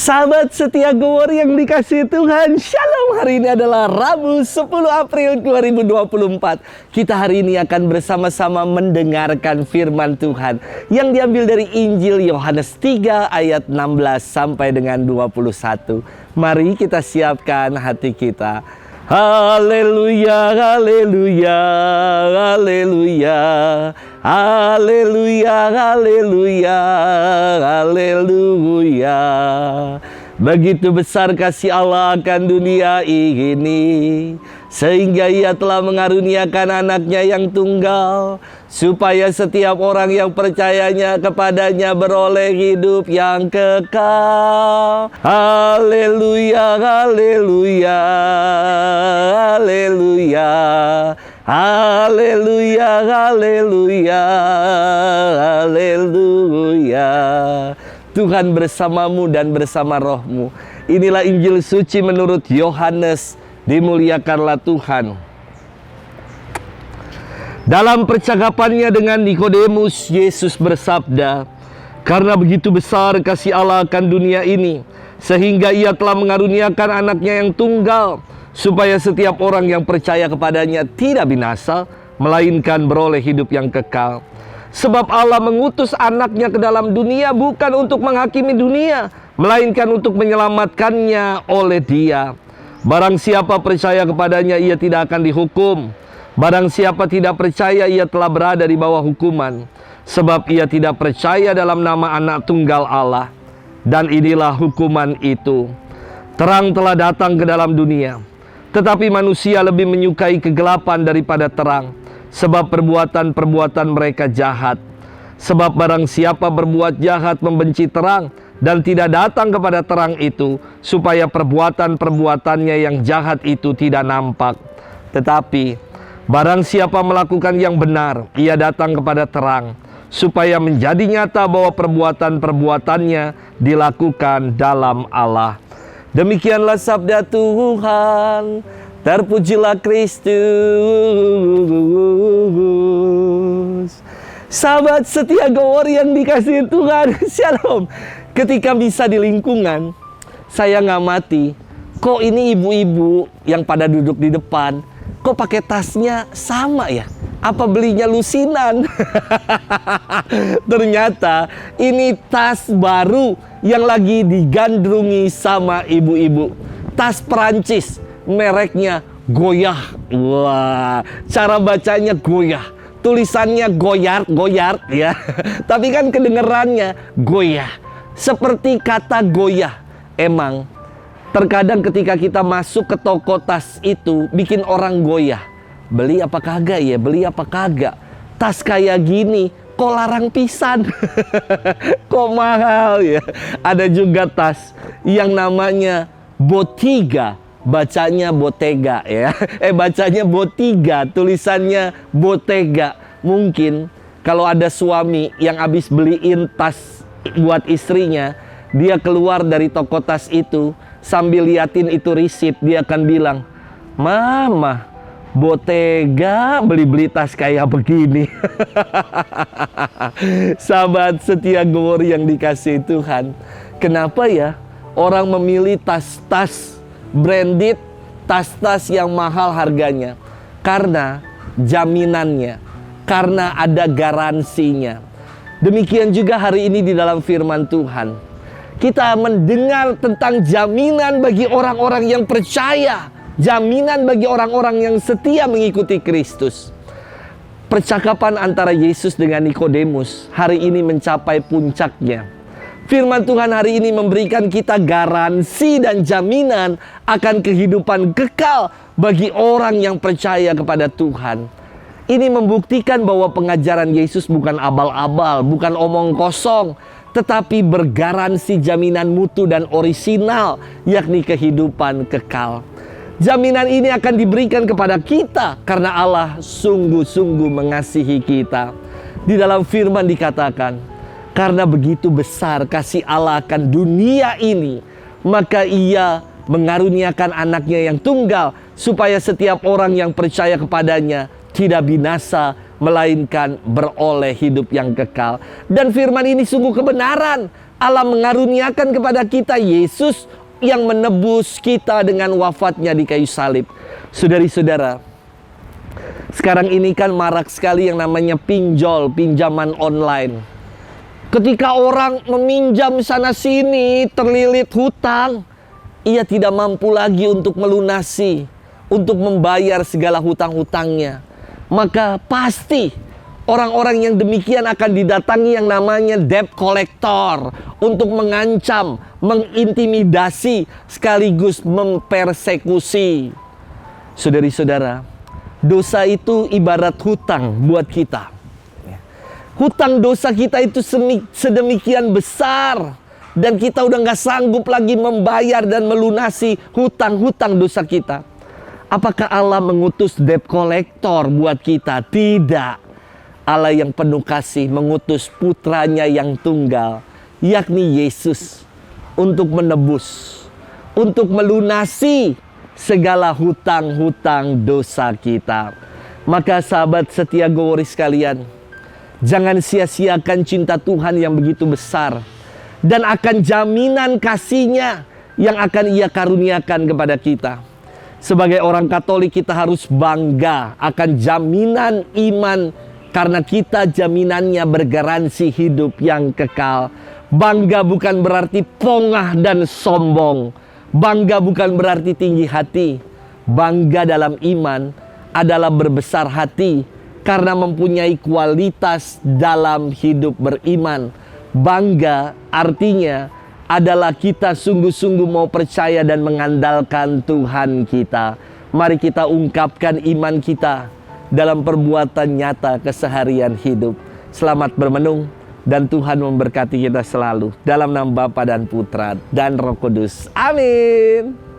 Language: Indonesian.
Sahabat setia Gowor yang dikasihi Tuhan, Shalom. Hari ini adalah Rabu 10 April 2024. Kita hari ini akan bersama-sama mendengarkan firman Tuhan yang diambil dari Injil Yohanes 3 ayat 16 sampai dengan 21. Mari kita siapkan hati kita. Haleluya, haleluya, haleluya, haleluya, haleluya, haleluya. Begitu besar kasih Allah akan dunia ini, sehingga Ia telah mengaruniakan anaknya yang tunggal, supaya setiap orang yang percayanya kepadanya beroleh hidup yang kekal. Haleluya, haleluya, haleluya, haleluya, haleluya, haleluya. Tuhan bersamamu dan bersama rohmu. Inilah Injil suci menurut Yohanes. Dimuliakanlah Tuhan. Dalam percakapannya dengan Nikodemus, Yesus bersabda, "Karena begitu besar kasih Allah akan dunia ini, sehingga Ia telah mengaruniakan anaknya yang tunggal, supaya setiap orang yang percaya kepadanya tidak binasa, melainkan beroleh hidup yang kekal. Sebab Allah mengutus anaknya ke dalam dunia bukan untuk menghakimi dunia, melainkan untuk menyelamatkannya oleh Dia. Barang siapa percaya kepadanya, ia tidak akan dihukum. Barang siapa tidak percaya, ia telah berada di bawah hukuman. Sebab ia tidak percaya dalam nama anak tunggal Allah. Dan inilah hukuman itu. Terang telah datang ke dalam dunia, tetapi manusia lebih menyukai kegelapan daripada terang, sebab perbuatan-perbuatan mereka jahat. Sebab barang siapa berbuat jahat membenci terang, dan tidak datang kepada terang itu, supaya perbuatan-perbuatannya yang jahat itu tidak nampak. Tetapi barang siapa melakukan yang benar, ia datang kepada terang, supaya menjadi nyata bahwa perbuatan-perbuatannya dilakukan dalam Allah." Demikianlah sabda Tuhan. Terpujilah Kristus. Sahabat setia Gowor yang dikasihi Tuhan, Shalom. Ketika bisa di lingkungan, saya ngamati, kok ini ibu-ibu yang pada duduk di depan, kok pakai tasnya sama ya? Apa belinya lusinan? Ternyata ini tas baru yang lagi digandrungi sama ibu-ibu. Tas Perancis, mereknya Goyah. Wah, cara bacanya Goyah. Tulisannya Goyard ya. Tapi kan kedengerannya Goyah. Seperti kata goyah. Emang terkadang ketika kita masuk ke toko tas itu bikin orang goyah. Beli apa kagak ya? Beli apa kagak? Tas kayak gini kok larang pisan. Kok mahal ya? Ada juga tas yang namanya Botiga, bacanya Bottega ya. Bacanya Botiga, tulisannya Bottega. Mungkin kalau ada suami yang habis beliin tas buat istrinya, dia keluar dari toko tas itu sambil liatin itu resip, dia akan bilang, "Mama, Bottega beli-beli tas kayak begini." Sahabat setia Gowor yang dikasihi Tuhan, kenapa ya orang memilih tas-tas branded, tas-tas yang mahal harganya? Karena jaminannya, karena ada garansinya. Demikian juga hari ini di dalam firman Tuhan, kita mendengar tentang jaminan bagi orang-orang yang percaya, jaminan bagi orang-orang yang setia mengikuti Kristus. Percakapan antara Yesus dengan Nikodemus hari ini mencapai puncaknya. Firman Tuhan hari ini memberikan kita garansi dan jaminan akan kehidupan kekal bagi orang yang percaya kepada Tuhan. Ini membuktikan bahwa pengajaran Yesus bukan abal-abal, bukan omong kosong, tetapi bergaransi jaminan mutu dan orisinal, yakni kehidupan kekal. Jaminan ini akan diberikan kepada kita karena Allah sungguh-sungguh mengasihi kita. Di dalam firman dikatakan, karena begitu besar kasih Allah akan dunia ini, maka Ia mengaruniakan anaknya yang tunggal, supaya setiap orang yang percaya kepadanya tidak binasa, melainkan beroleh hidup yang kekal. Dan firman ini sungguh kebenaran, Allah mengaruniakan kepada kita Yesus yang menebus kita dengan wafatnya di kayu salib. Saudari-saudara, sekarang ini kan marak sekali yang namanya pinjol, pinjaman online. Ketika orang meminjam sana sini, terlilit hutang, ia tidak mampu lagi untuk melunasi, untuk membayar segala hutang-hutangnya. Maka pasti orang-orang yang demikian akan didatangi yang namanya debt collector untuk mengancam, mengintimidasi, sekaligus mempersekusi. Saudari-saudara, dosa itu ibarat hutang buat kita. Hutang dosa kita itu sedemikian besar, dan kita udah gak sanggup lagi membayar dan melunasi hutang-hutang dosa kita. Apakah Allah mengutus debt collector buat kita? Tidak. Allah yang penuh kasih mengutus putranya yang tunggal, yakni Yesus, untuk menebus, untuk melunasi segala hutang-hutang dosa kita. Maka sahabat setia Go Worry sekalian, jangan sia-siakan cinta Tuhan yang begitu besar, dan akan jaminan kasih-Nya yang akan Ia karuniakan kepada kita. Sebagai orang Katolik kita harus bangga akan jaminan iman, karena kita jaminannya bergaransi hidup yang kekal. Bangga bukan berarti pongah dan sombong. Bangga bukan berarti tinggi hati. Bangga dalam iman adalah berbesar hati karena mempunyai kualitas dalam hidup beriman. Bangga artinya adalah kita sungguh-sungguh mau percaya dan mengandalkan Tuhan kita. Mari kita ungkapkan iman kita dalam perbuatan nyata keseharian hidup. Selamat bermenung, dan Tuhan memberkati kita selalu. Dalam nama Bapa dan Putra dan Roh Kudus. Amin.